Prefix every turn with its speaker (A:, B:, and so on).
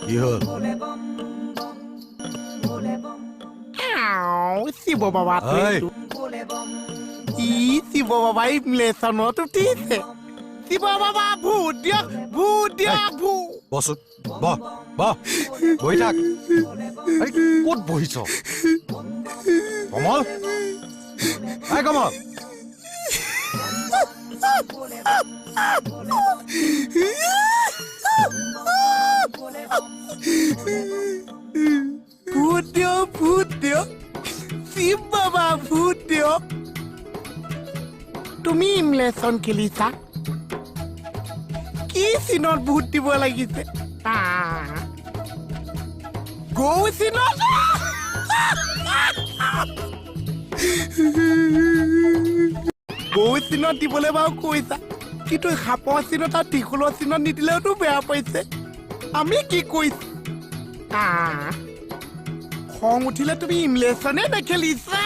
A: কি হ'ল
B: শিৱ বাবা শিৱ বাবাই লেচনত উঠিছে শিৱ বাবা ভূত দিয়ক ভূত
A: বচোন বহি থাক ক'ত বহিছ কমল কমল
B: ভূত দিয়ক শিৱ বাবা ভূত দিয়ক তুমি ইমলেচন খেলিছা কি চিনত ভূত দিব লাগিছে গৌ চিনত গৌ চিনত দিবলৈ বাৰু কৈছা কিন্তু সাপৰ চিনত আৰু ত্ৰিশূলৰ চিনত নিদিলেওতো বেয়া পাইছে আমি কি কৈছো খং উঠিলে তুমি ইমলেচনে নেখেলিছা